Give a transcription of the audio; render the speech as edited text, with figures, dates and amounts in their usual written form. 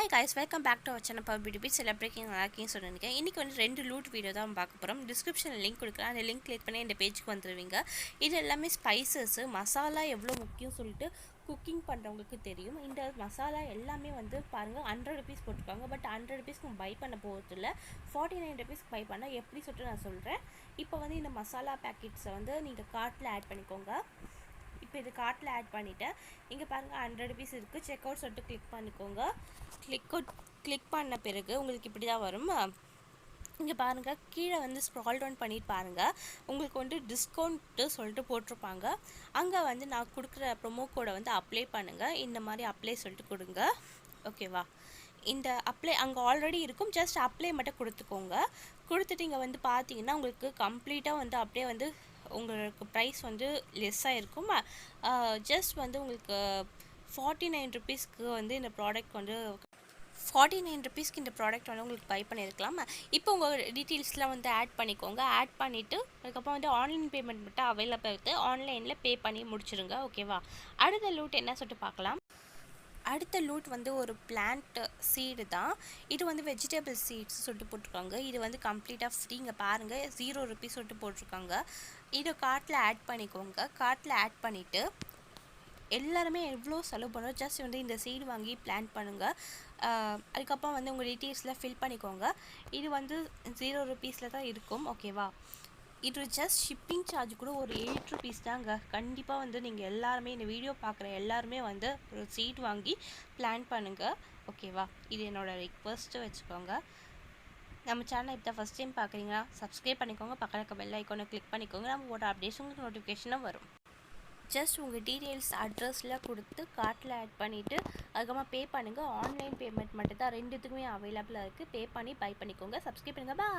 Hi guys, welcome back to our channel Power Beauty Bits. எல்லாம் எப்படி நல்லா இருக்கீங்கன்னு சொல்லியிருக்கேன். இன்றைக்கி வந்து 2 லூட் வீடியோ தான் பார்க்க போகிறோம். டிஸ்கிரிப்ஷனில் லிங்க் கொடுக்குறேன். அந்த லிங்க் கிளிக் பண்ணி இந்த பேஜுக்கு வந்துடுவீங்க. இது எல்லாமே ஸ்பைசஸ்ஸு, மசாலா எவ்வளோ முக்கியம் சொல்லிட்டு குக்கிங் பண்ணுறவங்களுக்கு தெரியும். இந்த மசாலா எல்லாமே வந்து பாருங்கள் 100 ருபீஸ் போட்டிருக்காங்க. பட் 100 ருபீஸ்க்கு பை பண்ண போகிறதில்ல, 49 ருபீஸ்க்கு பை பண்ணால் எப்படி சொல்லிட்டு நான் சொல்கிறேன். இப்போ வந்து இந்த மசாலா பேக்கெட்ஸை வந்து நீங்கள் கார்ட்டில் ஆட் பண்ணிக்கோங்க. இப்போ இது கார்ட்டில் ஆட் பண்ணிவிட்டேன். இங்கே பாருங்கள் 100 ருபீஸ் இருக்குது. செக் அவுட் சொல்லிட்டு கிளிக் பண்ணிக்கோங்க. கிளிக் பண்ண பிறகு உங்களுக்கு இப்படி தான் வரும். இங்கே பாருங்கள், கீழே வந்து ஸ்க்ரால் டவுன் பண்ணிட்டு பாருங்கள். உங்களுக்கு வந்து டிஸ்கவுண்ட்டு சொல்லிட்டு போட்டிருப்பாங்க. அங்கே வந்து நான் கொடுக்குற ப்ரொமோ கோடை வந்து அப்ளை பண்ணுங்கள். இந்த மாதிரி அப்ளை சொல்லிட்டு கொடுங்க. ஓகேவா? இந்த அப்ளை அங்கே ஆல்ரெடி இருக்கும். ஜஸ்ட் அப்ளை மட்டும் கொடுத்துக்கோங்க. கொடுத்துட்டு இங்கே வந்து பார்த்தீங்கன்னா உங்களுக்கு கம்ப்ளீட்டாக வந்து அப்படியே வந்து உங்களுக்கு ப்ரைஸ் வந்து லெஸ்ஸாக இருக்கும். ஜஸ்ட் வந்து உங்களுக்கு 49 ருபீஸ்க்கு வந்து இந்த ப்ராடக்ட் வந்து 49 ருபீஸ்க்கு இந்த ப்ராடக்ட் வந்து உங்களுக்கு பை பண்ணியிருக்கலாம். இப்போ உங்கள் டீட்டெயில்ஸ்லாம் வந்து ஆட் பண்ணிக்கோங்க. ஆட் பண்ணிவிட்டு அதுக்கப்புறம் வந்து ஆன்லைன் பேமெண்ட் மட்டும் அவைலபிள் இருக்குது. ஆன்லைனில் பே பண்ணி முடிச்சிருங்க. ஓகேவா? அடுத்த லூட் என்ன சொல்லிட்டு பார்க்கலாம். அடுத்த லூட் வந்து ஒரு பிளான்ட் சீடு தான். இது வந்து வெஜிடபிள் சீட்ஸ் சொல்லிட்டு போட்டிருக்காங்க. இது வந்து கம்ப்ளீட்டாக ஃப்ரீங்க. பாருங்கள், 0 ருபீஸ் சொல்லிட்டு போட்டிருக்காங்க. இதை கார்ட்டில் ஆட் பண்ணிக்கோங்க. கார்ட்டில் ஆட் பண்ணிவிட்டு எல்லாருமே எவ்வளோ செலவு பண்ணுறோம், ஜஸ்ட் வந்து இந்த சீடு வாங்கி பிளான்ட் பண்ணுங்கள். அதுக்கப்புறம் வந்து உங்கள் டீட்டெயில்ஸில் ஃபில் பண்ணிக்கோங்க. இது வந்து 0 ருபீஸில் தான் இருக்கும். ஓகேவா? இது ஜஸ்ட் ஷிப்பிங் சார்ஜ் கூட ஒரு 8 ருபீஸ் தாங்க. கண்டிப்பாக வந்து நீங்கள் எல்லாருமே இந்த வீடியோ பார்க்குற எல்லாருமே வந்து ஒரு சீட் வாங்கி பிளான் பண்ணுங்கள். ஓகேவா? இது என்னோடய ரிக்வெஸ்ட்டு வச்சுக்கோங்க. நம்ம சேனலை இப்போ தான் ஃபஸ்ட் டைம் பார்க்குறீங்கன்னா சப்ஸ்கிரைப் பண்ணிக்கோங்க. பக்கத்தில் இருக்க பெல் ஐக்கானை கிளிக் பண்ணிக்கோங்க. நம்ம போட்ட அப்டேட்ஸ் உங்களுக்கு நோட்டிஃபிகேஷனாக வரும். ஜஸ்ட் உங்கள் டீட்டெயில்ஸ் அட்ரஸ்லாம் கொடுத்து கார்ட்டில் ஆட் பண்ணிவிட்டு அதுக்கப்புறமா பே பண்ணுங்கள். ஆன்லைன் பேமெண்ட் மட்டும் தான் ரெண்டுத்துக்குமே அவைலபிளாக இருக்குது. பே பண்ணி பை பண்ணிக்கோங்க. சப்ஸ்கிரைப் பண்ணுங்கள். பாய்.